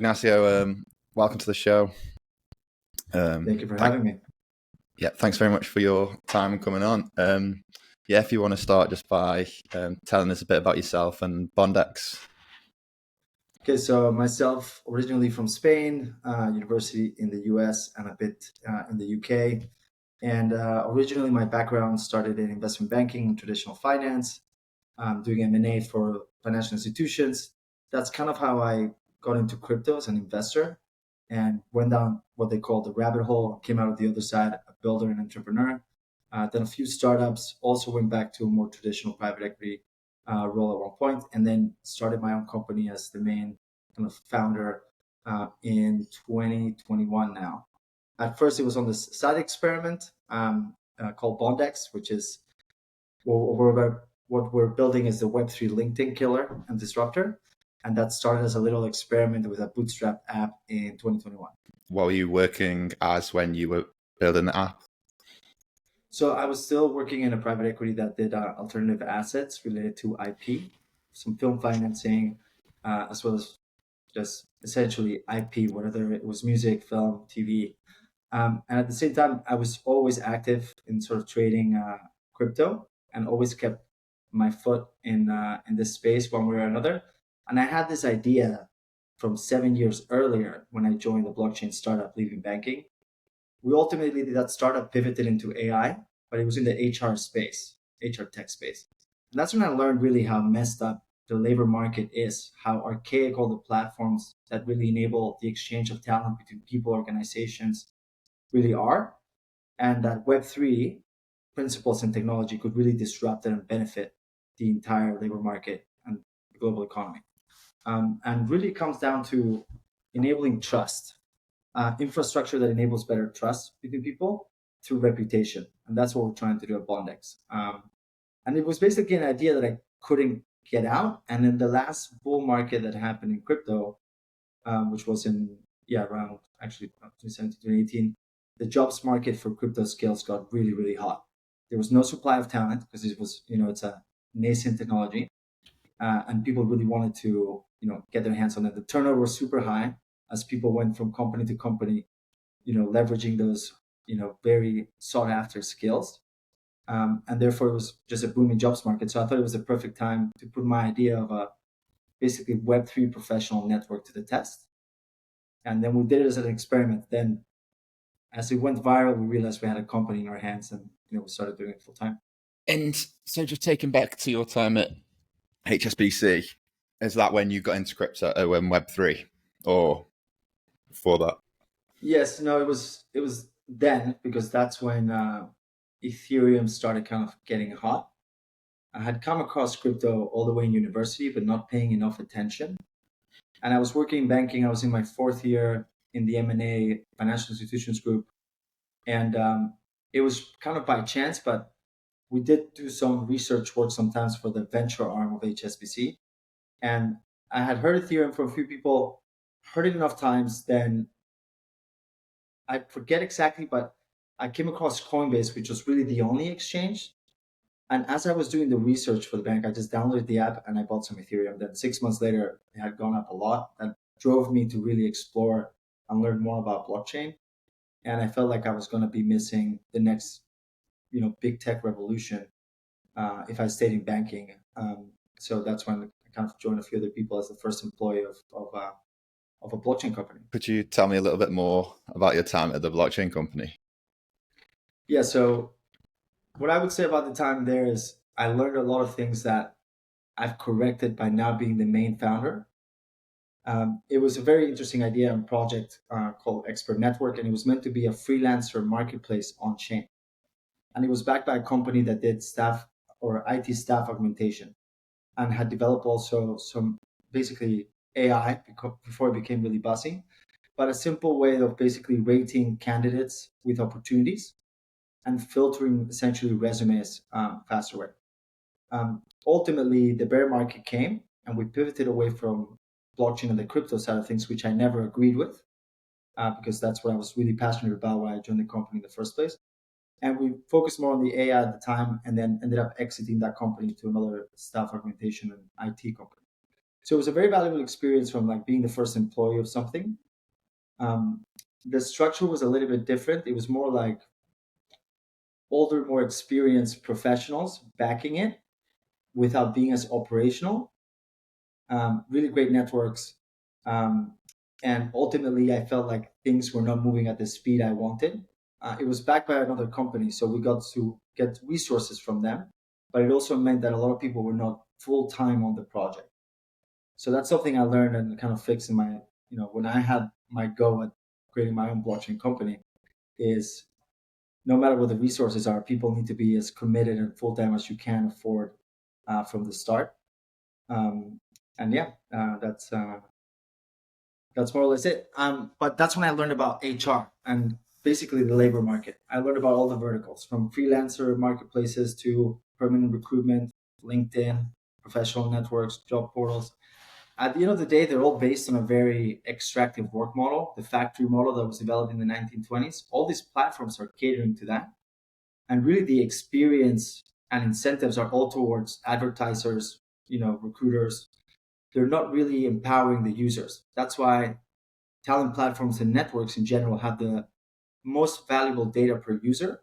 Ignacio, welcome to the show. Thank you for having me. Yeah, thanks very much for your time and coming on. If you want to start just by telling us a bit about yourself and Bondex. Okay, so myself, originally from Spain, university in the US and a bit in the UK. And originally my background started in investment banking and traditional finance, doing M&A for financial institutions. That's kind of how I got into crypto as an investor and went down what they call the rabbit hole, came out of the other side, a builder and entrepreneur. Then a few startups, also went back to a more traditional private equity role at one point, and then started my own company as the main kind of founder in 2021 now. At first, it was on this side experiment called Bondex, which is what we're building is the Web3 LinkedIn killer and disruptor. And that started as a little experiment with a bootstrap app in 2021. What were you working as when you were building the app? So I was still working in a private equity that did alternative assets related to IP, some film financing, as well as just essentially IP, whether it was music, film, TV. And at the same time, I was always active in sort of trading crypto and always kept my foot in this space one way or another. And I had this idea from 7 years earlier when I joined the blockchain startup, leaving banking. We ultimately did that startup pivoted into AI, but it was in the HR space, HR tech space. And that's when I learned really how messed up the labor market is, how archaic all the platforms that really enable the exchange of talent between people, organizations really are, and that Web3 principles and technology could really disrupt and benefit the entire labor market and the global economy. And really comes down to enabling trust, infrastructure that enables better trust between people through reputation. And that's what we're trying to do at Bondex. And it was basically an idea that I couldn't get out. And in the last bull market that happened in crypto, which was around actually 2017, 2018, the jobs market for crypto skills got really, really hot. There was no supply of talent because it was, it's a nascent technology. And people really wanted to, get their hands on it. The turnover was super high as people went from company to company, leveraging those, very sought after skills. And therefore it was just a booming jobs market. So I thought it was the perfect time to put my idea of a basically Web3 professional network to the test. And then we did it as an experiment. Then as it went viral, we realized we had a company in our hands and, we started doing it full time. And so just taking back to your time at HSBC, is that when you got into crypto, when Web3, or before that? Yes, no, it was then, because that's when Ethereum started kind of getting hot. I had come across crypto all the way in university, but not paying enough attention. And I was working in banking. I was in my fourth year in the M&A financial institutions group. And it was kind of by chance, but we did do some research work sometimes for the venture arm of HSBC. And I had heard Ethereum from a few people, heard it enough times, then I forget exactly, but I came across Coinbase, which was really the only exchange. And as I was doing the research for the bank, I just downloaded the app and I bought some Ethereum. Then 6 months later, it had gone up a lot. That drove me to really explore and learn more about blockchain. And I felt like I was going to be missing the next, big tech revolution if I stayed in banking. So that's when I kind of joined a few other people as the first employee of a blockchain company. Could you tell me a little bit more about your time at the blockchain company? Yeah, so what I would say about the time there is I learned a lot of things that I've corrected by now being the main founder. It was a very interesting idea and project called Expert Network, and it was meant to be a freelancer marketplace on chain. And it was backed by a company that did staff or IT staff augmentation and had developed also some basically AI before it became really buzzy, but a simple way of basically rating candidates with opportunities and filtering essentially resumes faster way. Ultimately, the bear market came and we pivoted away from blockchain and the crypto side of things, which I never agreed with because that's what I was really passionate about when I joined the company in the first place. And we focused more on the AI at the time and then ended up exiting that company to another staff augmentation and IT company. So it was a very valuable experience from like being the first employee of something. Um, the structure was a little bit different. It was more like older, more experienced professionals backing it without being as operational. Really great networks. Um, and ultimately, I felt like things were not moving at the speed I wanted. It was backed by another company, so we got to get resources from them. But it also meant that a lot of people were not full time on the project. So that's something I learned and kind of fixed in my, when I had my go at creating my own blockchain company, is no matter what the resources are, people need to be as committed and full time as you can afford from the start. Um, and yeah, that's more or less it. But that's when I learned about HR and basically the labor market. I learned about all the verticals from freelancer marketplaces to permanent recruitment, LinkedIn, professional networks, job portals. At the end of the day, they're all based on a very extractive work model, the factory model that was developed in the 1920s. All these platforms are catering to that. And really the experience and incentives are all towards advertisers, recruiters. They're not really empowering the users. That's why talent platforms and networks in general have the most valuable data per user,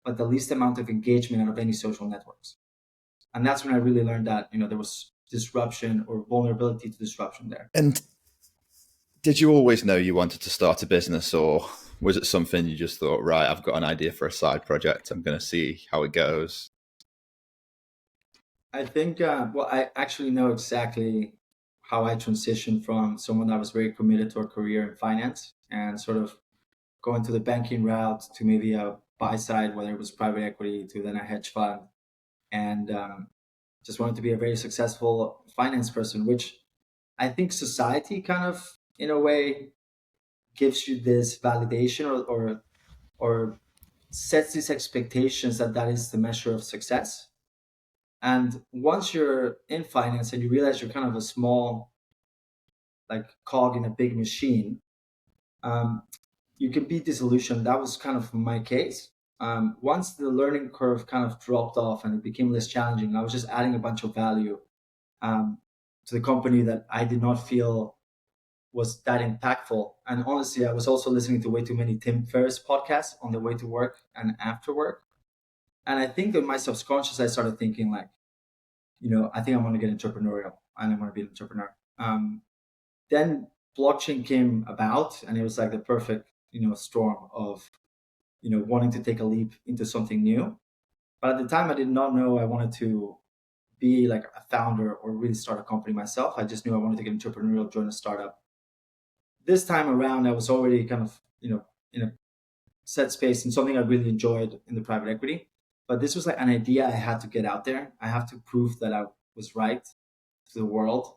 but the least amount of engagement out of any social networks. And that's when I really learned that, there was disruption or vulnerability to disruption there. And did you always know you wanted to start a business, or was it something you just thought, right, I've got an idea for a side project, I'm going to see how it goes? I think, I actually know exactly how I transitioned from someone that was very committed to a career in finance and sort of going to the banking route to maybe a buy side, whether it was private equity, to then a hedge fund, and just wanted to be a very successful finance person, which I think society kind of, in a way, gives you this validation or sets these expectations that that is the measure of success. And once you're in finance and you realize you're kind of a small like cog in a big machine, um, you can be disillusioned. That was kind of my case. Once the learning curve kind of dropped off and it became less challenging, I was just adding a bunch of value um, to the company that I did not feel was that impactful. And honestly, I was also listening to way too many Tim Ferriss podcasts on the way to work and after work. And I think in my subconscious, I started thinking like, I think I'm going to get entrepreneurial and I'm going to be an entrepreneur. Then blockchain came about and it was like the perfect, storm of, wanting to take a leap into something new. But at the time, I did not know I wanted to be like a founder or really start a company myself. I just knew I wanted to get entrepreneurial, join a startup. This time around, I was already kind of, in a set space and something I really enjoyed in the private equity. But this was like an idea I had to get out there. I have to prove that I was right to the world.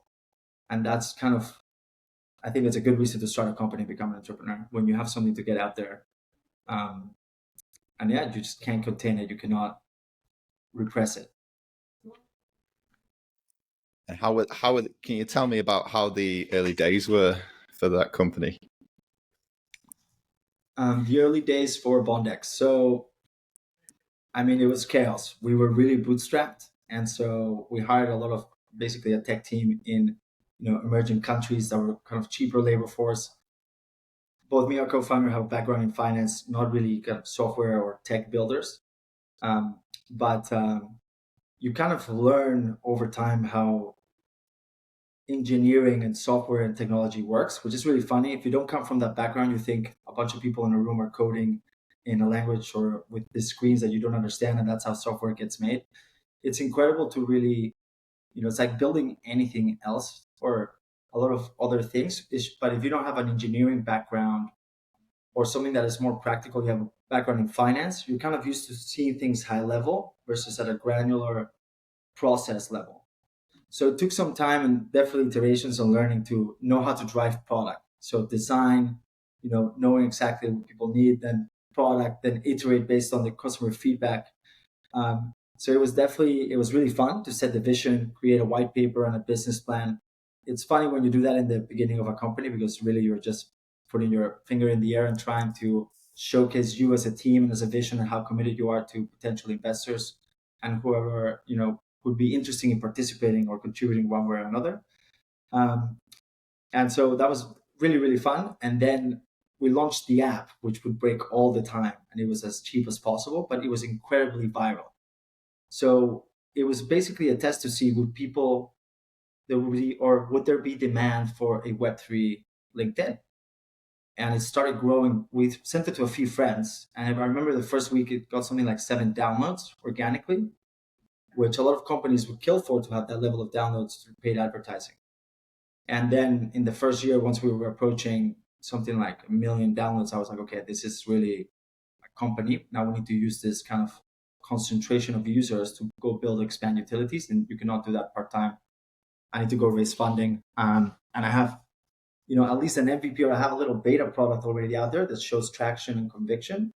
And that's kind of, I think it's a good reason to start a company and become an entrepreneur when you have something to get out there. Um, and yeah, you just can't contain it. You cannot repress it. And can you tell me about how the early days were for that company? The early days for Bondex. So, I mean, it was chaos. We were really bootstrapped. And so we hired a lot of basically a tech team in, emerging countries that were kind of cheaper labor force. Both me and our co-founder have a background in finance, not really kind of software or tech builders. But you kind of learn over time how engineering and software and technology works, which is really funny. If you don't come from that background, you think a bunch of people in a room are coding in a language or with the screens that you don't understand, and that's how software gets made. It's incredible to really, it's like building anything else or a lot of other things. But if you don't have an engineering background or something that is more practical, you have a background in finance, you're kind of used to seeing things high level versus at a granular process level. So it took some time and definitely iterations on learning to know how to drive product. So design, knowing exactly what people need, then product, then iterate based on the customer feedback. So it was really fun to set the vision, create a white paper and a business plan. It's funny when you do that in the beginning of a company because really you're just putting your finger in the air and trying to showcase you as a team and as a vision and how committed you are to potential investors and whoever, would be interested in participating or contributing one way or another. And so that was really, really fun. And then we launched the app, which would break all the time. And it was as cheap as possible, but it was incredibly viral. So it was basically a test to see would there be demand for a Web3 LinkedIn? And it started growing. We sent it to a few friends. And I remember the first week, it got something like 7 downloads organically, which a lot of companies would kill for to have that level of downloads through paid advertising. And then in the first year, once we were approaching something like 1 million downloads, I was like, okay, this is really a company. Now we need to use this kind of concentration of users to go build, expand utilities. And you cannot do that part-time. I need to go raise funding. And I have, at least an MVP, or I have a little beta product already out there that shows traction and conviction.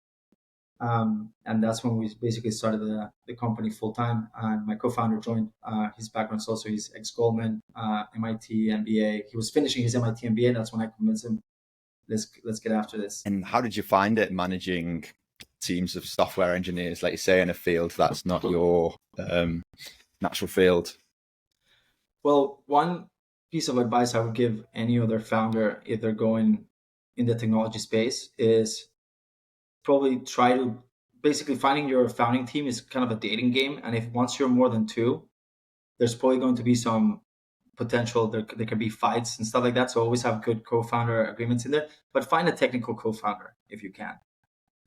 And that's when we basically started the company full time. And my co-founder joined. His background is also he's ex-Goldman, MIT MBA. He was finishing his MIT MBA. And that's when I convinced him, let's get after this. And how did you find it managing teams of software engineers, like you say, in a field that's not your natural field? Well, one piece of advice I would give any other founder if they're going in the technology space is probably try to basically finding your founding team is kind of a dating game. And if once you're more than two, there's probably going to be some potential. There could be fights and stuff like that. So always have good co-founder agreements in there, but find a technical co-founder if you can,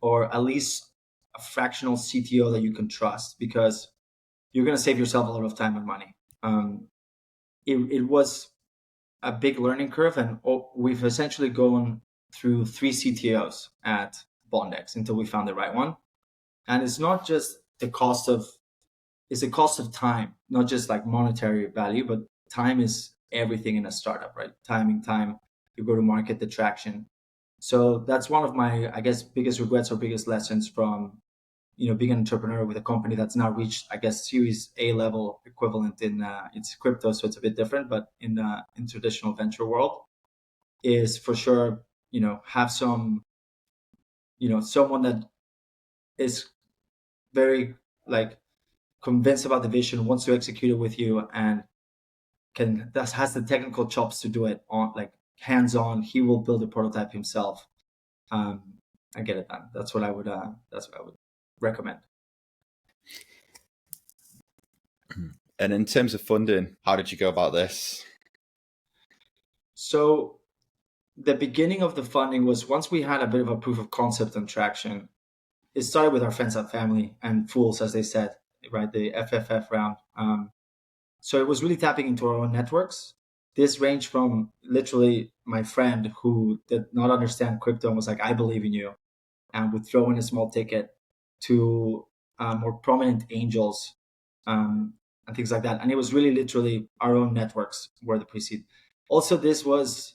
or at least a fractional CTO that you can trust, because you're going to save yourself a lot of time and money. It was a big learning curve, and we've essentially gone through 3 CTOs at Bondex until we found the right one. And it's not just it's the cost of time, not just like monetary value, but time is everything in a startup, right? Time, you go to market, the traction. So that's one of my, I guess, biggest regrets or biggest lessons from, being an entrepreneur with a company that's now reached, I guess, Series A level equivalent in it's crypto, so it's a bit different, but in traditional venture world, is for sure, have some, someone that is very like convinced about the vision, wants to execute it with you, and has the technical chops to do it on like hands-on. He will build a prototype himself and get it done. That's what I would recommend. And in terms of funding, how did you go about this? So the beginning of the funding was once we had a bit of a proof of concept and traction. It started with our friends and family and fools, as they said, right? The FFF round. So it was really tapping into our own networks. This ranged from literally my friend who did not understand crypto and was like, I believe in you, and would throw in a small ticket, to more prominent angels and things like that. And it was really literally our own networks were the pre-seed. Also, this was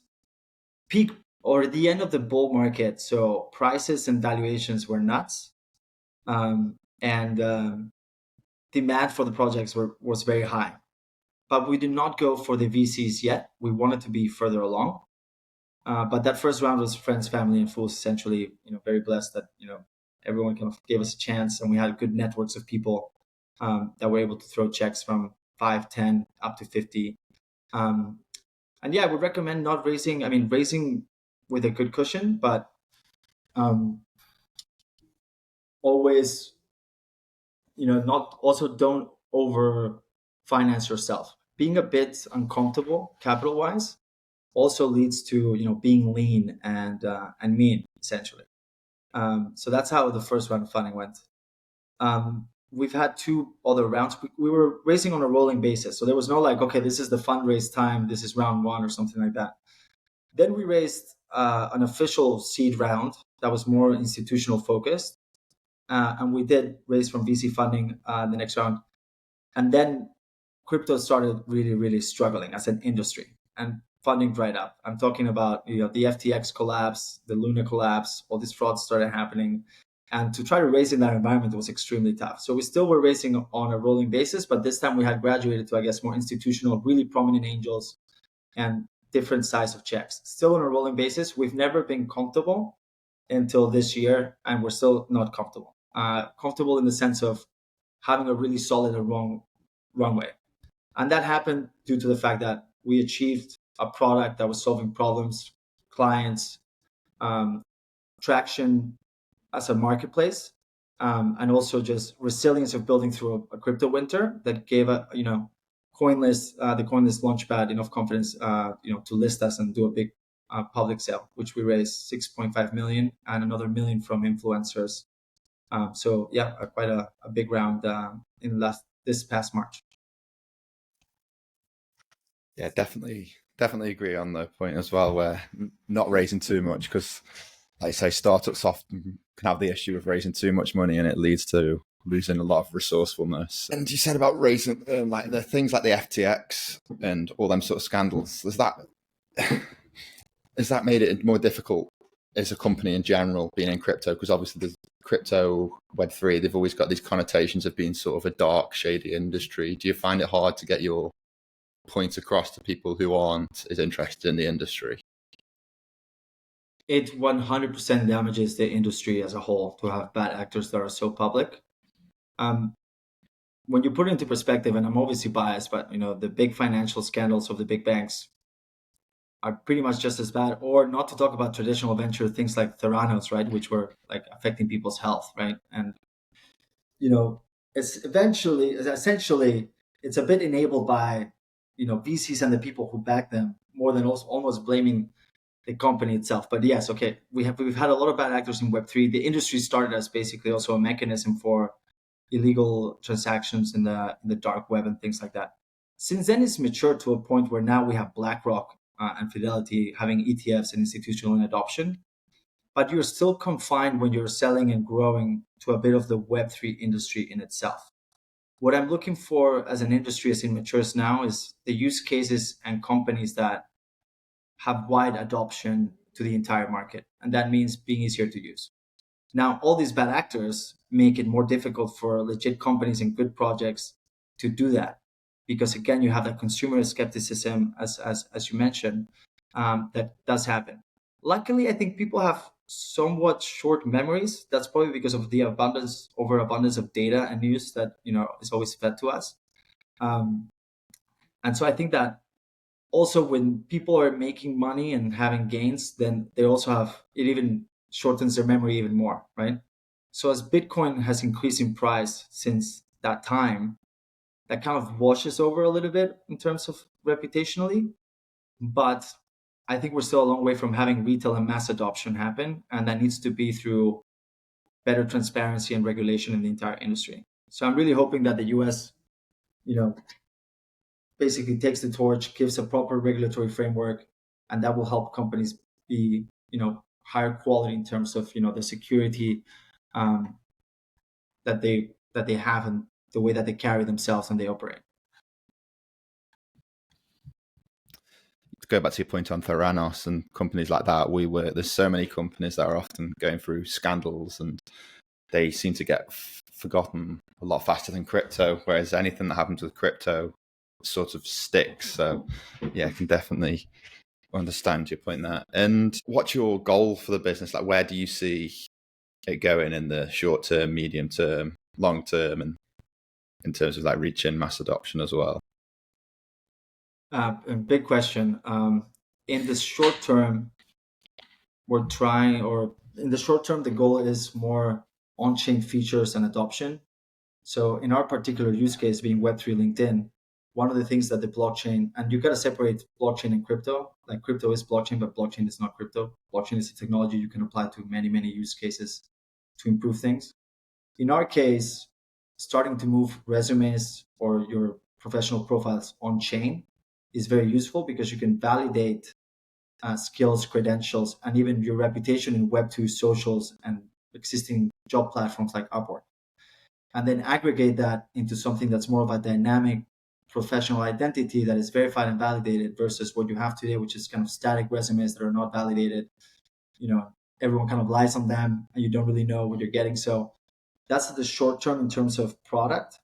peak or the end of the bull market. So prices and valuations were nuts. And demand for the projects was very high. But we did not go for the VCs yet. We wanted to be further along. But that first round was friends, family, and fools. Essentially, very blessed that everyone kind of gave us a chance, and we had good networks of people that were able to throw checks from 5, 10 up to 50. And yeah, I would recommend not raising. I mean, raising with a good cushion, but always, not also don't over finance yourself. Being a bit uncomfortable capital wise also leads to being lean and mean, essentially. So that's how the first round of funding went. We've had 2 other rounds. We were raising on a rolling basis, so there was no like, okay, this is the fundraise time, this is round 1 or something like that. Then we raised an official seed round that was more institutional focused, and we did raise from VC funding the next round. And then crypto started really, really struggling as an industry, and funding dried up. I'm talking about the FTX collapse, the Luna collapse, all these frauds started happening. And to try to raise in that environment was extremely tough. So we still were raising on a rolling basis, but this time we had graduated to, I guess, more institutional, really prominent angels and different size of checks. Still on a rolling basis. We've never been comfortable until this year, and we're still not comfortable. Comfortable in the sense of having a really solid and long runway. And that happened due to the fact that we achieved a product that was solving problems, clients, traction as a marketplace, and also just resilience of building through a crypto winter that gave Coinlist, the Coinlist launchpad enough confidence, to list us and do a big public sale, which we raised 6.5 million and another million from influencers. So yeah, quite a big round in this past March. Yeah, definitely agree on the point as well, where not raising too much, because like I say, startups often can have the issue of raising too much money and it leads to losing a lot of resourcefulness. And you said about raising like the things like the FTX and all them sort of scandals, has that made it more difficult as a company in general being in crypto? Because obviously there's crypto, Web3, they've always got these connotations of being sort of a dark, shady industry. Do you find it hard to get your point across to people who aren't as interested in the industry? It 100% damages the industry as a whole to have bad actors that are so public. When you put it into perspective, and I'm obviously biased, but the big financial scandals of the big banks are pretty much just as bad. Or not to talk about traditional venture things like Theranos, right, which were like affecting people's health, right? And it's essentially it's a bit enabled by VCs and the people who back them more than also almost blaming the company itself. But yes, okay, we've had a lot of bad actors in Web3. The industry started as basically also a mechanism for illegal transactions in the dark web and things like that. Since then, it's matured to a point where now we have BlackRock and Fidelity having ETFs and institutional adoption. But you're still confined when you're selling and growing to a bit of the Web3 industry in itself. What I'm looking for as an industry as it matures now is the use cases and companies that have wide adoption to the entire market. And that means being easier to use. Now, all these bad actors make it more difficult for legit companies and good projects to do that. Because again, you have that consumer skepticism, as you mentioned, that does happen. Luckily, I think people have somewhat short memories. That's probably because of the overabundance of data and news that is always fed to us. And so I think that also when people are making money and having gains, then they also have it even shortens their memory even more, right? So as Bitcoin has increased in price since that time, that kind of washes over a little bit in terms of reputationally, but I think we're still a long way from having retail and mass adoption happen, and that needs to be through better transparency and regulation in the entire industry. So I'm really hoping that the US, basically takes the torch, gives a proper regulatory framework, and that will help companies be, higher quality in terms of, the security that they have and the way that they carry themselves and they operate. To go back to your point on Theranos and companies like that, there's so many companies that are often going through scandals and they seem to get forgotten a lot faster than crypto, whereas anything that happens with crypto sort of sticks. So yeah, I can definitely understand your point there. And what's your goal for the business? Like, where do you see it going in the short term, medium term, long term, and in terms of like reaching mass adoption as well? A big question. In the short term, the goal is more on-chain features and adoption. So in our particular use case being Web3 LinkedIn, one of the things that the blockchain, and you got to separate blockchain and crypto. Like crypto is blockchain, but blockchain is not crypto. Blockchain is a technology you can apply to many, many use cases to improve things. In our case, starting to move resumes or your professional profiles on chain is very useful because you can validate skills, credentials, and even your reputation in Web2 socials and existing job platforms like Upwork. And then aggregate that into something that's more of a dynamic professional identity that is verified and validated versus what you have today, which is kind of static resumes that are not validated. Everyone kind of lies on them and you don't really know what you're getting. So that's the short term in terms of product.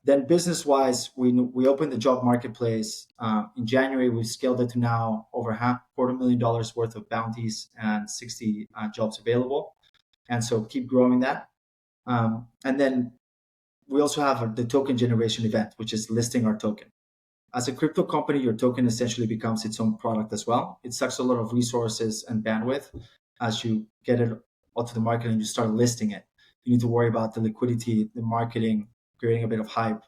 Then business wise, we opened the job marketplace in January. We scaled it to now over $250,000 worth of bounties and 60 jobs available. And so keep growing that. And then we also have the token generation event, which is listing our token. As a crypto company, your token essentially becomes its own product as well. It sucks a lot of resources and bandwidth as you get it onto the market and you start listing it. You need to worry about the liquidity, the marketing, creating a bit of hype.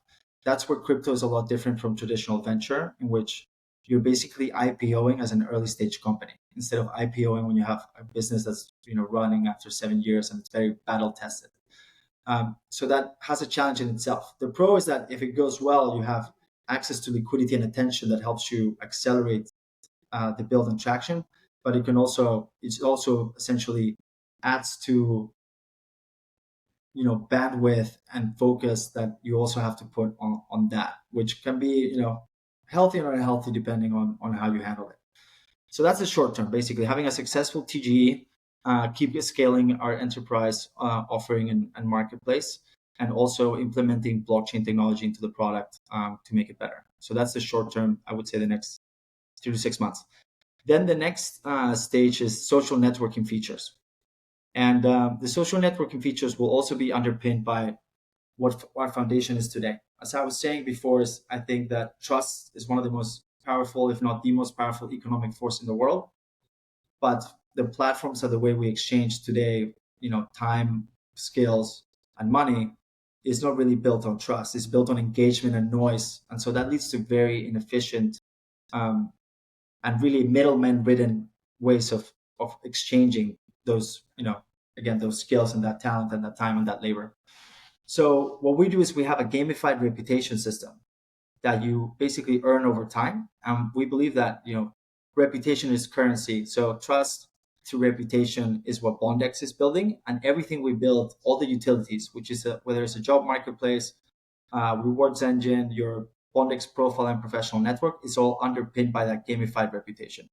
That's where crypto is a lot different from traditional venture, in which you're basically IPOing as an early stage company instead of IPOing when you have a business that's running after 7 years and it's very battle tested. So that has a challenge in itself. The pro is that if it goes well, you have access to liquidity and attention that helps you accelerate the build and traction. But it's also essentially adds to bandwidth and focus that you also have to put on that, which can be healthy or unhealthy depending on how you handle it. So that's the short term, basically having a successful TGE, keep scaling our enterprise offering and marketplace, and also implementing blockchain technology into the product to make it better. So that's the short term, I would say the next 3 to 6 months. Then the next stage is social networking features. And the social networking features will also be underpinned by what our foundation is today. As I was saying before, I think that trust is one of the most powerful, if not the most powerful economic force in the world. But the platforms are the way we exchange today, time, skills, and money is not really built on trust. It's built on engagement and noise. And so that leads to very inefficient and really middleman ridden ways of exchanging those, again, those skills and that talent and that time and that labor. So what we do is we have a gamified reputation system that you basically earn over time. And we believe that, reputation is currency. So trust through reputation is what Bondex is building. And everything we build, all the utilities, which is whether it's a job marketplace, rewards engine, your Bondex profile and professional network, is all underpinned by that gamified reputation.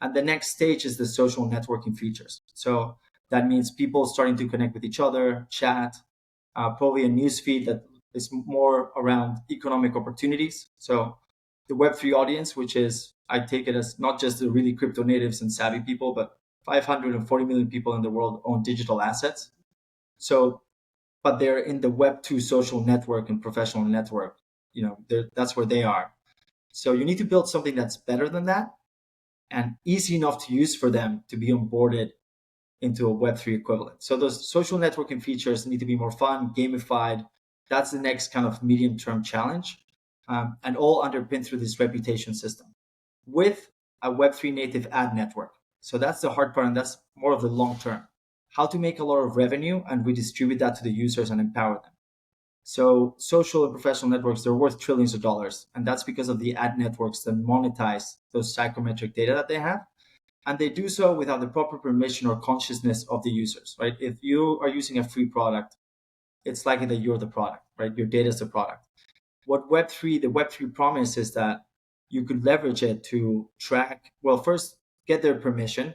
And the next stage is the social networking features. So that means people starting to connect with each other, chat, probably a newsfeed that is more around economic opportunities. So the Web3 audience, which is, I take it as not just the really crypto natives and savvy people, but 540 million people in the world own digital assets. So, but they're in the Web2 social network and professional network. That's where they are. So you need to build something that's better than that and easy enough to use for them to be onboarded into a Web3 equivalent. So those social networking features need to be more fun, gamified. That's the next kind of medium-term challenge, and all underpinned through this reputation system with a Web3 native ad network. So that's the hard part, and that's more of the long term. How to make a lot of revenue and redistribute that to the users and empower them. So social and professional networks, they're worth trillions of dollars, and that's because of the ad networks that monetize those psychometric data that they have. And they do so without the proper permission or consciousness of the users, right? If you are using a free product, it's likely that you're the product, right? Your data is the product. The Web3 promise is that you could leverage it to track, well, first get their permission,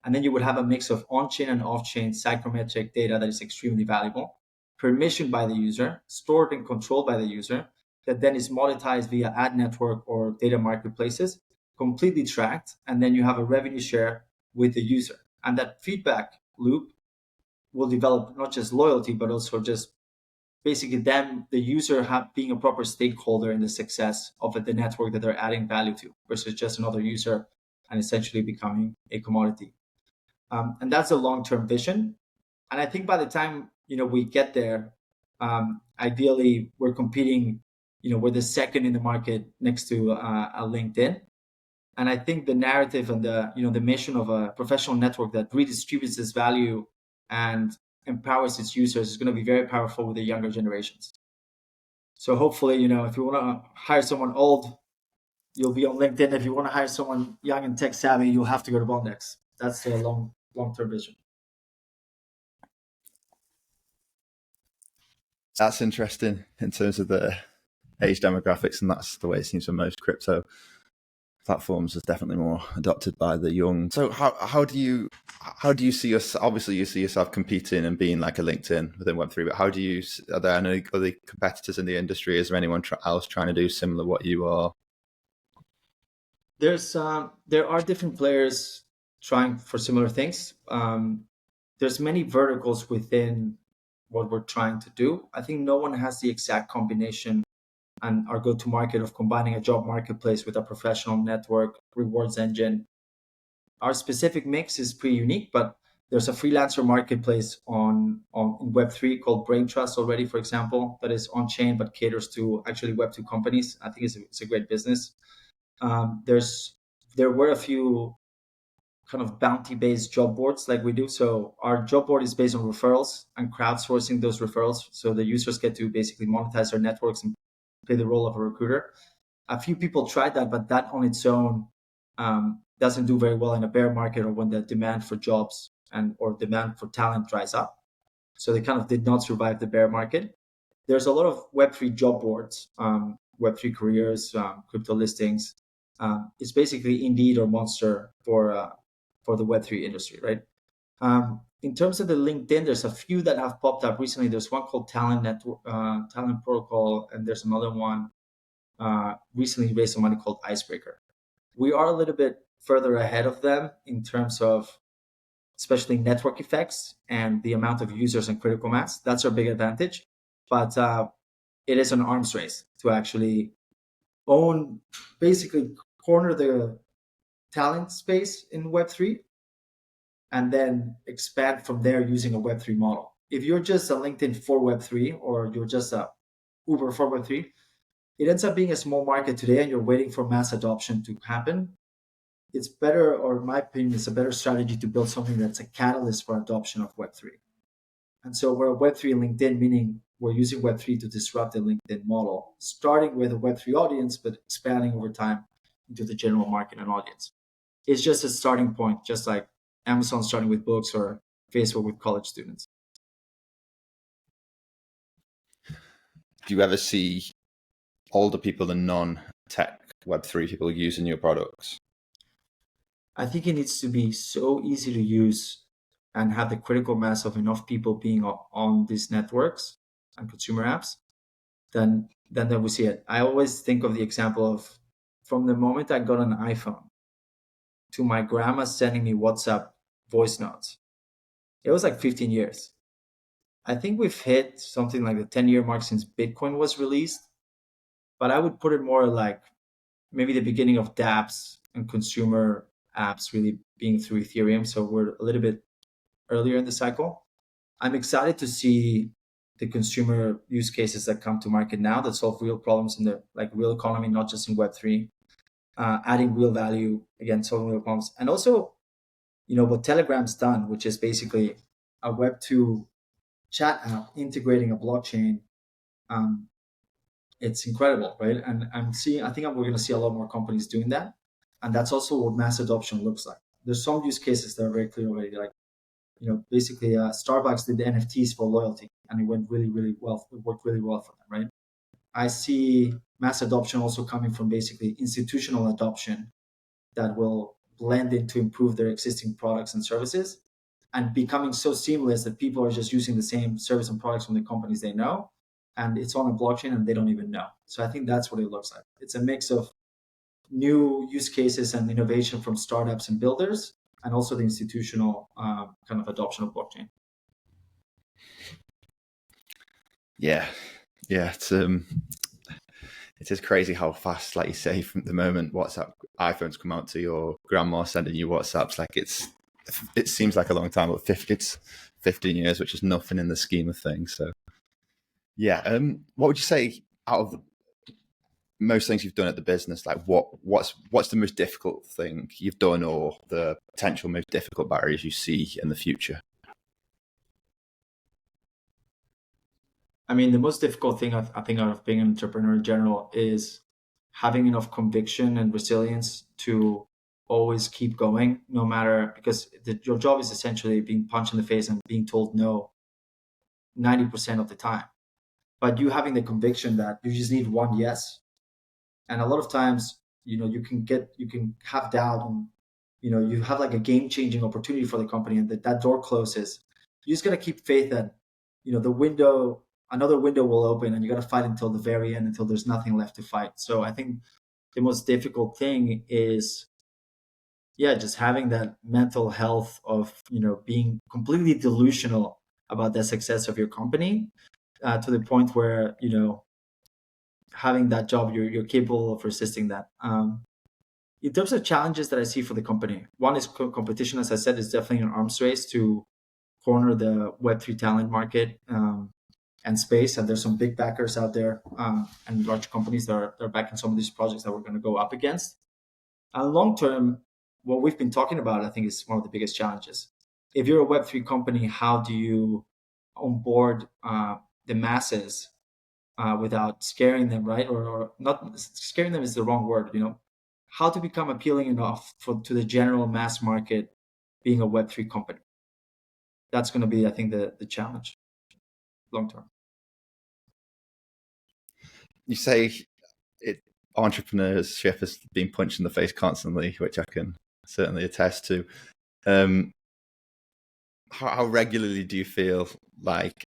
and then you would have a mix of on-chain and off-chain psychometric data that is extremely valuable, permissioned by the user, stored and controlled by the user, that then is monetized via ad network or data marketplaces, completely tracked, and then you have a revenue share with the user. And that feedback loop will develop not just loyalty, but also just basically them, the user, being a proper stakeholder in the success of the network that they're adding value to, versus just another user and essentially becoming a commodity. And that's a long-term vision. And I think by the time we get there, ideally we're competing. We're the second in the market next to a LinkedIn. And I think the narrative and the mission of a professional network that redistributes this value and empowers its users is going to be very powerful with the younger generations. So hopefully, if you want to hire someone old, you'll be on LinkedIn. If you want to hire someone young and tech savvy, you'll have to go to Bondex. That's the long-term vision. That's interesting in terms of the age demographics, and that's the way it seems for most crypto platforms is definitely more adopted by the young. So how do you see yourself? Obviously, you see yourself competing and being like a LinkedIn within Web3, but how do you? Are there any other competitors in the industry? Is there anyone else trying to do similar what you are? There are different players trying for similar things. There's many verticals within what we're trying to do. I think no one has the exact combination and our go-to-market of combining a job marketplace with a professional network rewards engine. Our specific mix is pretty unique, but there's a freelancer marketplace on Web3 called Brain Trust already, for example, that is on chain but caters to actually Web2 companies. I think it's a great business. There were a few kind of bounty-based job boards like we do. So our job board is based on referrals and crowdsourcing those referrals. So the users get to basically monetize their networks and play the role of a recruiter. A few people tried that, but that on its own doesn't do very well in a bear market or when the demand for jobs or demand for talent dries up. So they kind of did not survive the bear market. There's a lot of Web3 job boards, Web3 careers, crypto listings. It's basically Indeed or Monster for the Web3 industry, right? In terms of the LinkedIn, there's a few that have popped up recently. There's one called Talent Network, Talent Protocol, and there's another one recently raised some money called Icebreaker. We are a little bit further ahead of them in terms of especially network effects and the amount of users and critical mass. That's our big advantage. But it is an arms race to actually basically corner the talent space in Web3 and then expand from there using a Web3 model. If you're just a LinkedIn for Web3 or you're just a Uber for Web3, it ends up being a small market today and you're waiting for mass adoption to happen. It's better, or in my opinion, it's a better strategy to build something that's a catalyst for adoption of Web3. And so we're a Web3 LinkedIn, meaning we're using Web3 to disrupt the LinkedIn model, starting with a Web3 audience, but expanding over time into the general market and audience. It's just a starting point, just like Amazon starting with books or Facebook with college students. Do you ever see older people than non-tech Web3 people using your products? I think it needs to be so easy to use and have the critical mass of enough people being on these networks and consumer apps, then we see it. I always think of the example of from the moment I got an iPhone to my grandma sending me WhatsApp voice notes. It was like 15 years. I think we've hit something like the 10-year mark since Bitcoin was released, but I would put it more like maybe the beginning of dApps and consumer apps really being through Ethereum. So we're a little bit earlier in the cycle. I'm excited to see the consumer use cases that come to market now that solve real problems in the real economy, not just in Web3, adding real value, again, solving real problems. And also, what Telegram's done, which is basically a Web2 chat app integrating a blockchain. It's incredible, right? And I think we're going to see a lot more companies doing that. And that's also what mass adoption looks like. There's some use cases that are very clear already. Like, basically Starbucks did the NFTs for loyalty and it went really, really well. It worked really well for them, right? I see mass adoption also coming from basically institutional adoption that will blend in to improve their existing products and services and becoming so seamless that people are just using the same service and products from the companies they know. And it's on a blockchain and they don't even know. So I think that's what it looks like. It's a mix of new use cases and innovation from startups and builders, and also the institutional kind of adoption of blockchain. Yeah. It is crazy how fast, like you say, from the moment iPhones come out to your grandma sending you WhatsApps, it seems like a long time, but it's 15 years, which is nothing in the scheme of things. So yeah. What would you say out of most things you've done at the business, like what's the most difficult thing you've done or the potential most difficult barriers you see in the future? I mean, the most difficult thing I think out of being an entrepreneur in general is having enough conviction and resilience to always keep going, no matter, because your job is essentially being punched in the face and being told no 90% of the time. But you having the conviction that you just need one yes. And a lot of times, you can have doubt and, you have like a game-changing opportunity for the company and that door closes. You just got to keep faith that, another window will open and you got to fight until the very end, until there's nothing left to fight. So I think the most difficult thing is, just having that mental health of, being completely delusional about the success of your company to the point where, having that job, you're capable of resisting that. In terms of challenges that I see for the company, one is competition. As I said, is definitely an arms race to corner the Web3 talent market and space. And there's some big backers out there and large companies that are backing some of these projects that we're going to go up against. Long term, what we've been talking about, I think, is one of the biggest challenges. If you're a Web3 company, how do you onboard the masses without scaring them, right? Or not scaring them is the wrong word, how to become appealing enough to the general mass market being a Web3 company. That's going to be, I think, the challenge long term. You say entrepreneurship has been punched in the face constantly, which I can certainly attest to. How regularly do you feel like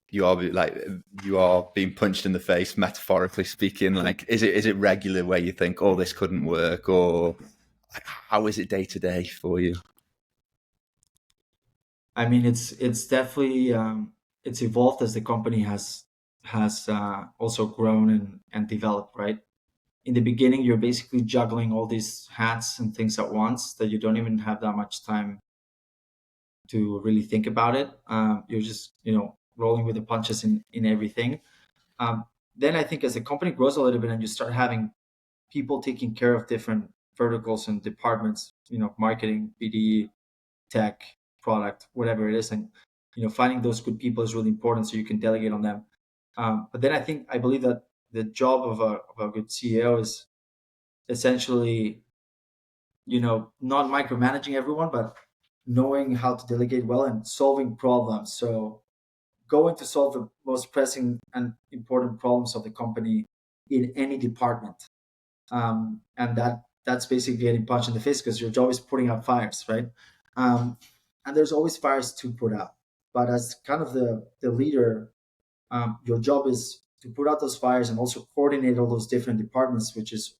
you are being punched in the face, metaphorically speaking? Like, is it regular where you think, oh, this couldn't work, or how is it day to day for you? I mean, it's definitely it's evolved as the company has also grown and developed, right? In the beginning, you're basically juggling all these hats and things at once that you don't even have that much time to really think about it. You're just rolling with the punches in everything. Then I think as the company grows a little bit and you start having people taking care of different verticals and departments, marketing, BD, tech, product, whatever it is, and finding those good people is really important so you can delegate on them. But then I believe that the job of a good CEO is essentially not micromanaging everyone, but knowing how to delegate well and solving problems. So going to solve the most pressing and important problems of the company in any department, and that's basically getting punched in the face because your job is putting out fires, right? And there's always fires to put out, but as kind of the leader, your job is to put out those fires and also coordinate all those different departments, which is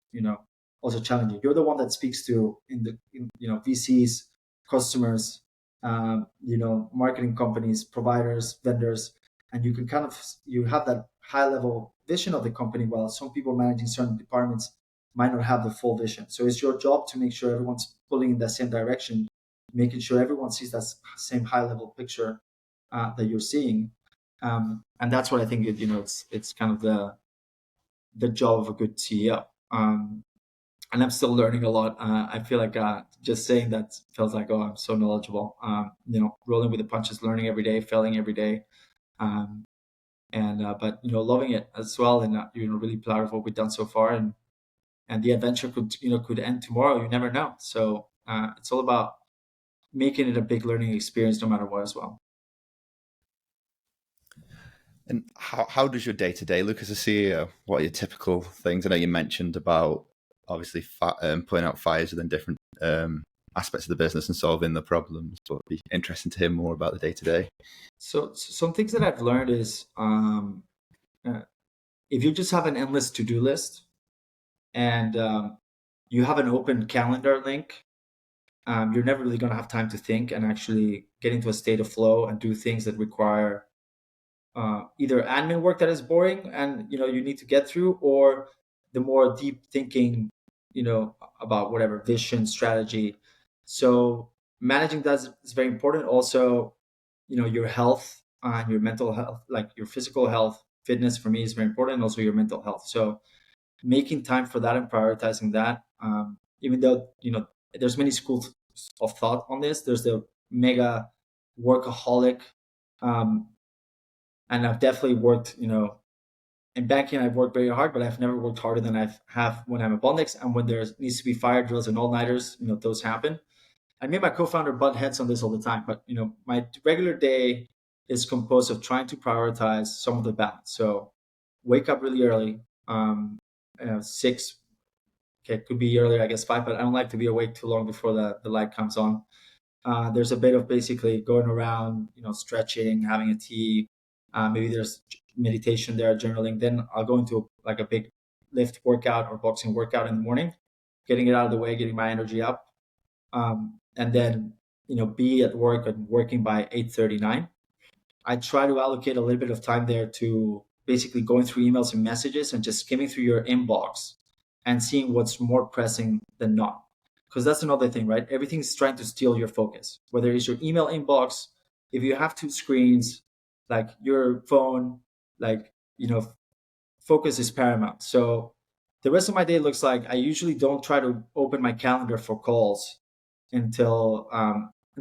also challenging. You're the one that speaks to VCs, customers, marketing companies, providers, vendors, and you can you have that high level vision of the company, while some people managing certain departments might not have the full vision. So it's your job to make sure everyone's pulling in that same direction, making sure everyone sees that same high level picture that you're seeing. And that's what I think it's kind of the job of a good CEO. And I'm still learning a lot. I feel like just saying that feels like, oh, I'm so knowledgeable. Rolling with the punches, learning every day, failing every day, but loving it as well, and really proud of what we've done so far. And the adventure could end tomorrow. You never know. So it's all about making it a big learning experience, no matter what, as well. And how does your day to day look as a CEO? What are your typical things? I know you mentioned about obviously putting out fires within different aspects of the business and solving the problems, but it'd be interesting to hear more about the day to day. So some things that I've learned is if you just have an endless to-do list and you have an open calendar link, you're never really going to have time to think and actually get into a state of flow and do things that require either admin work that is boring and you need to get through, or the more deep thinking about whatever vision, strategy. So managing that is very important. Also, your health and your mental health, like your physical health, fitness for me is very important, and also your mental health. So making time for that and prioritizing that, even though there's many schools of thought on this. There's the mega workaholic, and I've definitely worked in banking. I've worked very hard, but I've never worked harder than have when I'm at Bondex, and when there needs to be fire drills and all-nighters, those happen. I made my co-founder butt heads on this all the time, but my regular day is composed of trying to prioritize some of the balance. So wake up really early, 6. Okay, it could be earlier, I guess 5, but I don't like to be awake too long before the light comes on. There's a bit of basically going around, stretching, having a tea. Maybe there's meditation there, journaling. Then I'll go into like a big lift workout or boxing workout in the morning, getting it out of the way, getting my energy up. And then, be at work and working by 8:39. I try to allocate a little bit of time there to basically going through emails and messages and just skimming through your inbox and seeing what's more pressing than not. Because that's another thing, right? Everything's trying to steal your focus, whether it's your email inbox, if you have two screens, like your phone, like, focus is paramount. So the rest of my day looks like I usually don't try to open my calendar for calls until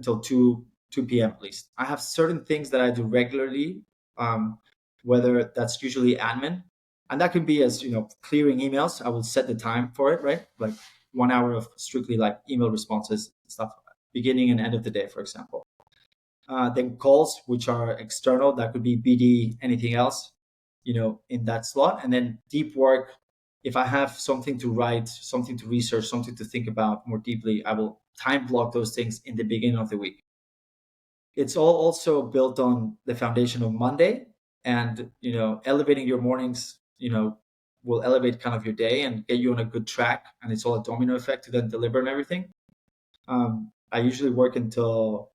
2 p.m. at least. I have certain things that I do regularly, um, whether that's usually admin, and that could be as clearing emails. I will set the time for it, right? Like 1 hour of strictly like email responses stuff, beginning and end of the day, for example. Then calls, which are external, that could be BD, anything else, in that slot. And then deep work, if I have something to write, something to research, something to think about more deeply, I will time block those things in the beginning of the week. It's all also built on the foundation of Monday, and elevating your mornings, will elevate kind of your day and get you on a good track. And it's all a domino effect to then deliver and everything. I usually work until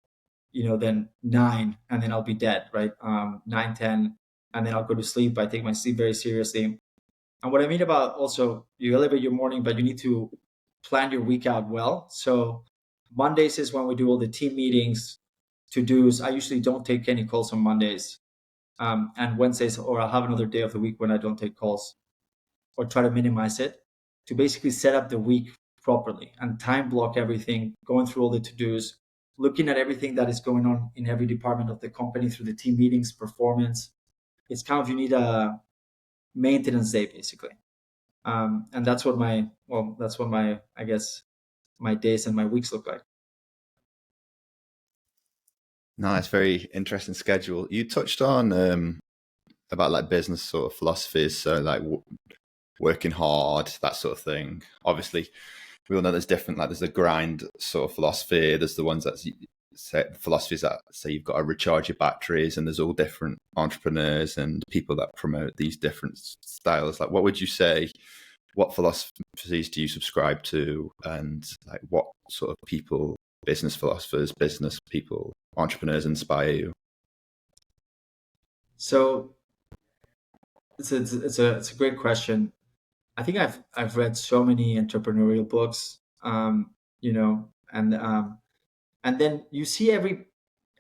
then 9, and then I'll be dead, right? 9, 10, and then I'll go to sleep. I take my sleep very seriously. And what I mean about also, you elevate your morning, but you need to plan your week out well. So Mondays is when we do all the team meetings, to-dos. I usually don't take any calls on Mondays. And Wednesdays, or I'll have another day of the week when I don't take calls, or try to minimize it, to basically set up the week properly and time block everything, going through all the to-dos, looking at everything that is going on in every department of the company through the team meetings, performance. It's kind of, you need a maintenance day basically. And that's what I guess my days and my weeks look like. Nice, very interesting schedule. You touched on about like business sort of philosophies, so like working hard, that sort of thing. Obviously, we all know there's different. Like there's the grind sort of philosophy. There's the ones that say philosophies that say you've got to recharge your batteries, and there's all different entrepreneurs and people that promote these different styles. Like, what would you say? What philosophies do you subscribe to, and like what sort of people, business philosophers, business people, entrepreneurs inspire you? So it's a great question. I think I've read so many entrepreneurial books, and then you see every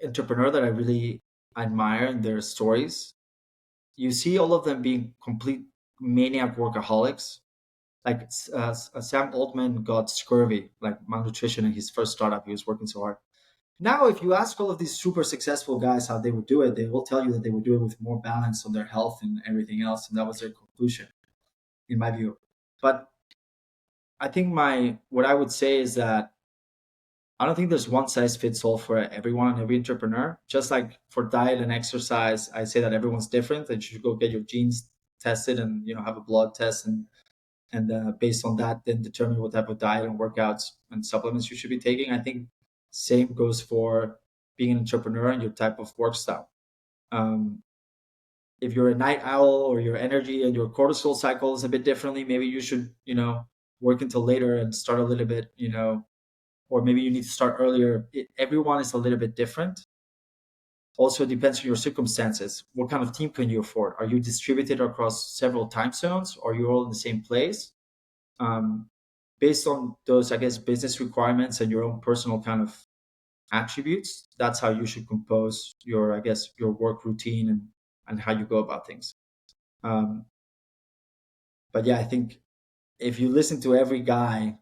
entrepreneur that I really admire in their stories. You see all of them being complete maniac workaholics. Like Sam Altman got scurvy, like malnutrition in his first startup. He was working so hard. Now, if you ask all of these super successful guys how they would do it, they will tell you that they would do it with more balance on their health and everything else. And that was their conclusion, in my view. But I think what I would say is that I don't think there's one size fits all for everyone and every entrepreneur. Just like for diet and exercise, I say that everyone's different, and you should go get your genes tested and have a blood test, and based on that, then determine what type of diet and workouts and supplements you should be taking. I think same goes for being an entrepreneur and your type of work style. If you're a night owl, or your energy and your cortisol cycle is a bit differently, maybe you should work until later and start a little bit, or maybe you need to start earlier. Everyone is a little bit different. Also, it depends on your circumstances. What kind of team can you afford? Are you distributed across several time zones, or you're all in the same place? Based on those, I guess, business requirements and your own personal kind of attributes, that's how you should compose your work routine and how you go about things. But yeah, I think if you listen to every guy,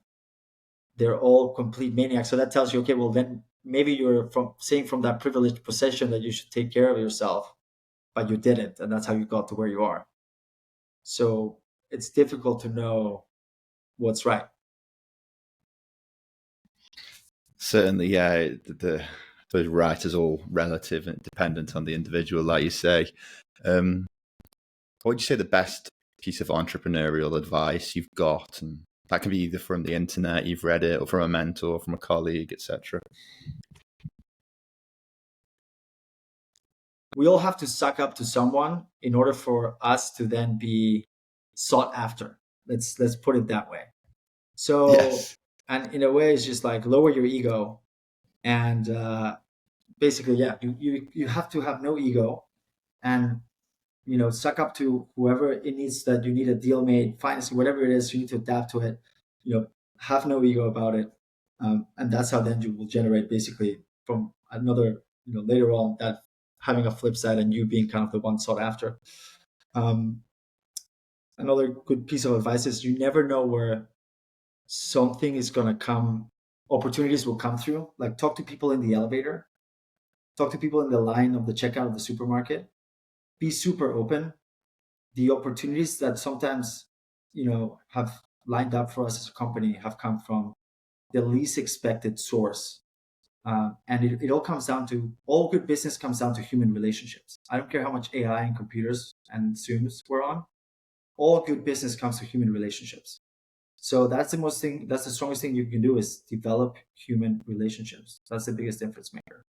they're all complete maniacs. So that tells you, okay, well, then maybe you're from that privileged position that you should take care of yourself, but you didn't, and that's how you got to where you are. So it's difficult to know what's right. Certainly, yeah. The right is all relative and dependent on the individual, like you say. What would you say the best piece of entrepreneurial advice you've got? And that can be either from the internet, you've read it, or from a mentor, from a colleague, etc. We all have to suck up to someone in order for us to then be sought after. Let's put it that way. So, Yes. and in a way, it's just like lower your ego, and basically, yeah, you have to have no ego, and suck up to whoever it needs, that you need a deal made, financing, whatever it is, you need to adapt to it. Have no ego about it, and that's how then you will generate basically from another, later on, that having a flip side and you being kind of the one sought after. Another good piece of advice is you never know where something is going to come. Opportunities will come through. Like, talk to people in the elevator, talk to people in the line of the checkout of the supermarket. Be super open. The opportunities that sometimes, have lined up for us as a company have come from the least expected source. And it all comes down to, all good business comes down to human relationships. I don't care how much AI and computers and Zooms we're on. All good business comes to human relationships. So that's the strongest thing you can do, is develop human relationships. That's the biggest difference maker.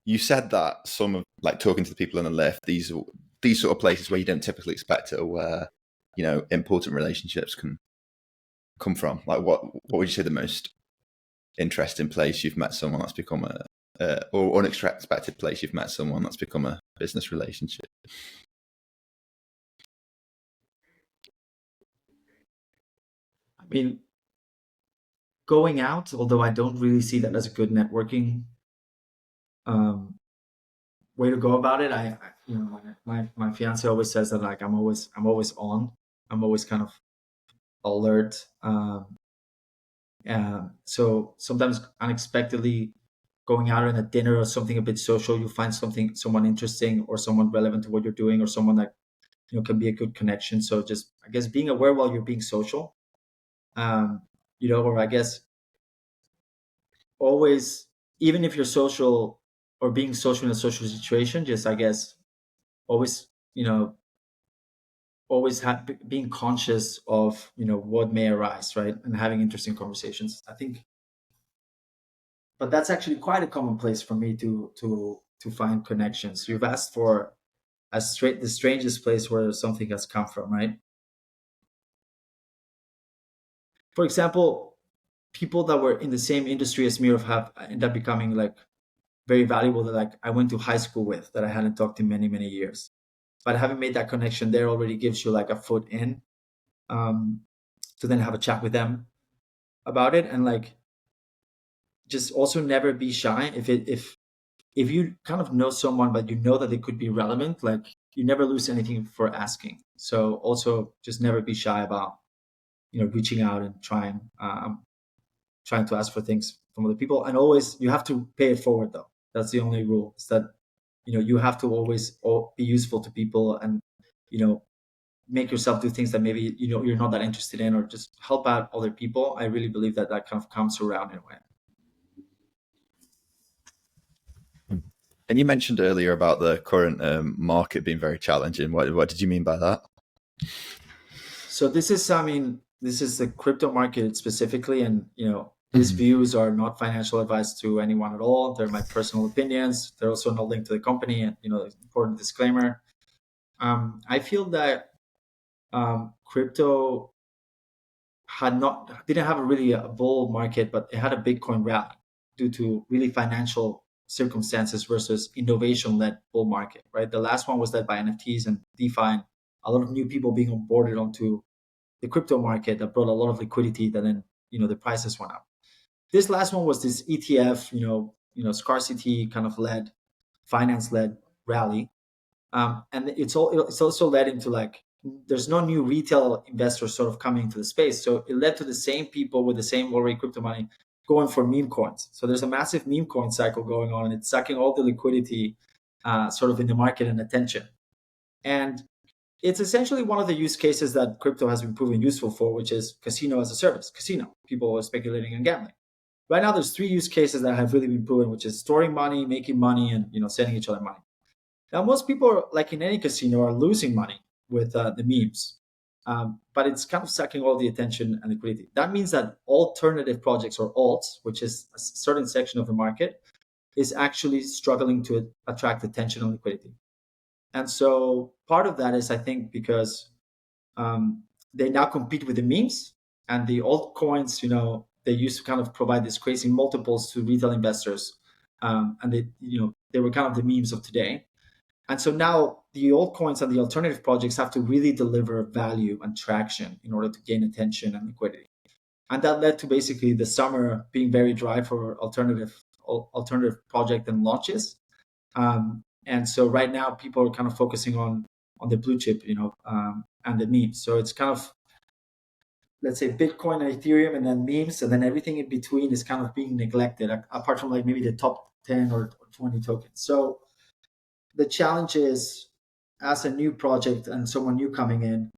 You said that some of, like, talking to the people on the lift, these sort of places where you don't typically expect it, or where, important relationships can come from. Like, what would you say the most interesting place you've met someone that's become or unexpected place you've met someone that's become a business relationship? I mean, going out, although I don't really see that as a good networking way to go about it. My fiance always says that, like, I'm always on. I'm always kind of alert. So sometimes unexpectedly, going out on a dinner or something a bit social, you find someone interesting, or someone relevant to what you're doing, or someone that can be a good connection. So just, I guess, being aware while you're being social, or I guess always, even if you're social or being social in a social situation, just, I guess, always, being conscious of, what may arise, right? And having interesting conversations, I think. But that's actually quite a common place for me to find connections. You've asked for the strangest place where something has come from, right? For example, people that were in the same industry as me have ended up becoming, like, very valuable, that, like, I went to high school with, that I hadn't talked in many, many years. But having made that connection there already gives you, like, a foot in, to then have a chat with them about it. And, like, just also never be shy. If you kind of know someone, but you know that they could be relevant, like, you never lose anything for asking. So also just never be shy about, reaching out and trying to ask for things from other people. And always, you have to pay it forward, though. That's the only rule, is that, you have to always be useful to people, and, make yourself do things that maybe, you're not that interested in, or just help out other people. I really believe that kind of comes around in a way. And you mentioned earlier about the current market being very challenging. What did you mean by that? So this is the crypto market specifically, and these views are not financial advice to anyone at all. They're my personal opinions. They're also not linked to the company, and important disclaimer. I feel that crypto didn't have a bull market, but it had a Bitcoin rally due to really financial circumstances versus innovation-led bull market, right? The last one was led by NFTs and DeFi, and a lot of new people being onboarded onto the crypto market that brought a lot of liquidity, that then, the prices went up. This last one was this ETF, scarcity kind of finance-led rally. And it's also led into, like, there's no new retail investors sort of coming into the space. So it led to the same people with the same already crypto money going for meme coins. So there's a massive meme coin cycle going on, and it's sucking all the liquidity sort of in the market and attention. And it's essentially one of the use cases that crypto has been proven useful for, which is casino as a service. Casino, people are speculating and gambling. Right now, there's 3 use cases that have really been proven, which is storing money, making money, and sending each other money. Now, most people, are, like in any casino, are losing money with the memes, but it's kind of sucking all the attention and liquidity. That means that alternative projects, or alts, which is a certain section of the market, is actually struggling to attract attention and liquidity. And so part of that is, I think, because they now compete with the memes, and the altcoins, they used to kind of provide these crazy multiples to retail investors, and they were kind of the memes of today. And so now the altcoins and the alternative projects have to really deliver value and traction in order to gain attention and liquidity. And that led to basically the summer being very dry for alternative project and launches. And so right now people are kind of focusing on the blue chip, and the memes. So it's kind of, let's say, Bitcoin and Ethereum, and then memes, and then everything in between is kind of being neglected, apart from like maybe the top 10 or 20 tokens. So the challenge is, as a new project and someone new coming in,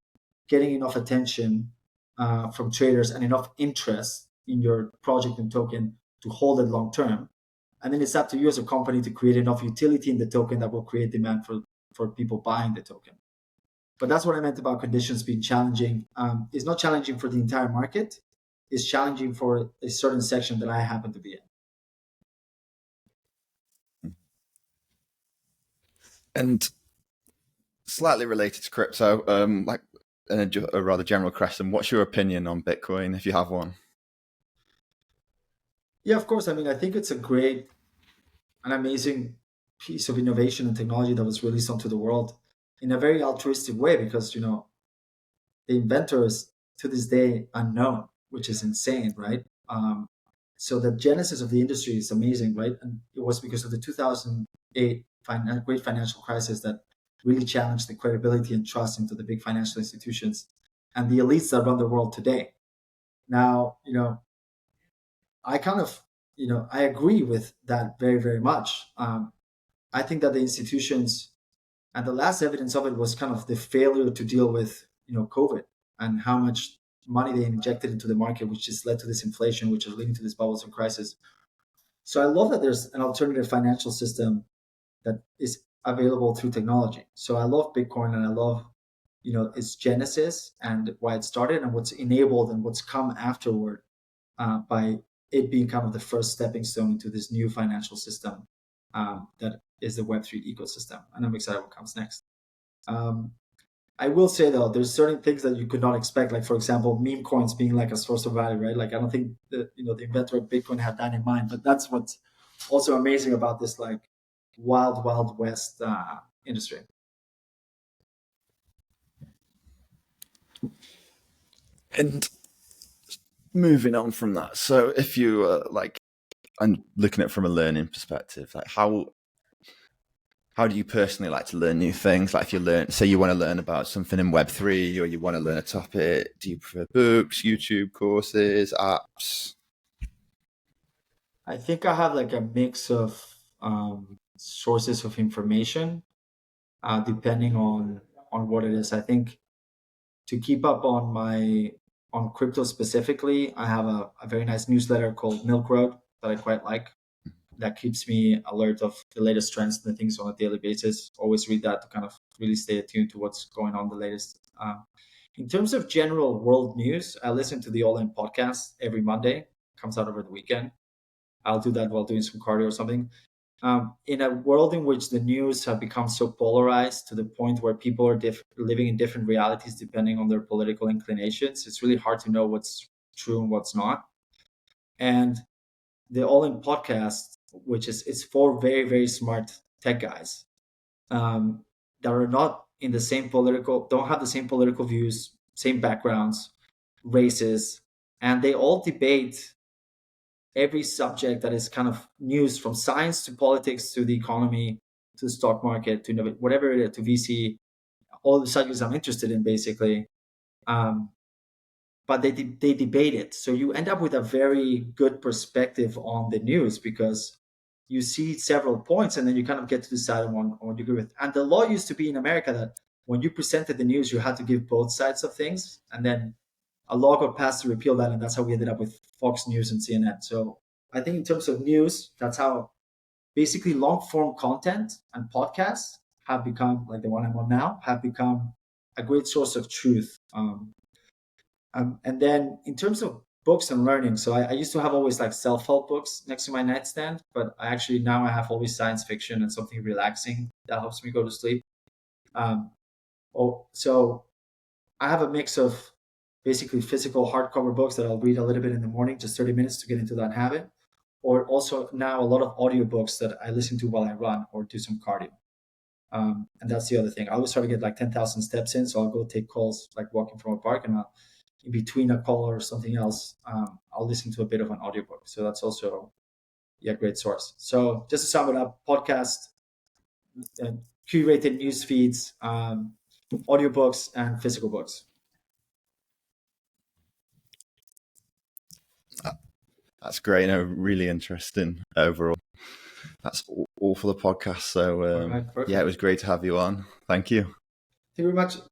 getting enough attention from traders and enough interest in your project and token to hold it long term. And then it's up to you as a company to create enough utility in the token that will create demand for people buying the token. But that's what I meant about conditions being challenging. It's not challenging for the entire market. It's challenging for a certain section that I happen to be in. And slightly related to crypto, like a rather general question, what's your opinion on Bitcoin, if you have one? Yeah, of course. I mean, I think it's a great, an amazing piece of innovation and technology that was released onto the world in a very altruistic way, because the inventor is to this day unknown, which is insane, right? So the genesis of the industry is amazing, right? And it was because of the 2008 great financial crisis that really challenged the credibility and trust into the big financial institutions and the elites that run the world today. Now, I kind of, I agree with that very, very much. I think that the institutions, and the last evidence of it was kind of the failure to deal with, COVID, and how much money they injected into the market, which just led to this inflation, which is leading to these bubbles and crisis. So I love that there's an alternative financial system that is available through technology. So I love Bitcoin, and I love, its genesis and why it started and what's enabled and what's come afterward, by it being kind of the first stepping stone into this new financial system, that is the Web3 ecosystem. And I'm excited what comes next. I will say though, there's certain things that you could not expect, like for example, meme coins being like a source of value, right? Like I don't think that the inventor of Bitcoin had that in mind, but that's what's also amazing about this like wild west industry. And moving on from that, so if you like, and looking at it from a learning perspective, like how do you personally like to learn new things? Like if you say you want to learn about something in Web3, or you want to learn a topic, do you prefer books, YouTube courses, apps? I think I have like a mix of sources of information, depending on what it is. I think to keep up on crypto specifically, I have a very nice newsletter called Milk Road that I quite like. That keeps me alert of the latest trends and the things on a daily basis. Always read that to kind of really stay attuned to what's going on the latest. In terms of general world news, I listen to the All In podcast every Monday. Comes out over the weekend. I'll do that while doing some cardio or something. In a world in which the news have become so polarized to the point where people are living in different realities depending on their political inclinations, it's really hard to know what's true and what's not. And the All In podcast, which is it's for very, very smart tech guys, that are not in the same don't have the same political views, same backgrounds, races, and they all debate every subject that is kind of news, from science to politics to the economy to the stock market to whatever it is, to VC, all the subjects I'm interested in basically. But they debate it, so you end up with a very good perspective on the news, because you see several points and then you kind of get to decide on what you agree with. And the law used to be in America that when you presented the news, you had to give both sides of things, and then a law got passed to repeal that, and that's how we ended up with Fox News and CNN. So I think in terms of news, that's how basically long form content and podcasts have become, like the one I'm on now, have become a great source of truth. And then in terms of books and learning, so I used to have always like self-help books next to my nightstand, but now I have always science fiction and something relaxing that helps me go to sleep. So I have a mix of basically physical hardcover books that I'll read a little bit in the morning, just 30 minutes to get into that habit, or also now a lot of audiobooks that I listen to while I run or do some cardio. And that's the other thing. I always try to get like 10,000 steps in. So I'll go take calls, like walking from a park, and in between a call or something else, I'll listen to a bit of an audiobook. So that's also a great source. So just to sum it up, podcast, curated news feeds, audiobooks, and physical books. That's great. No, really interesting overall. That's all for the podcast. So All right, yeah, it was great to have you on. Thank you. Thank you very much.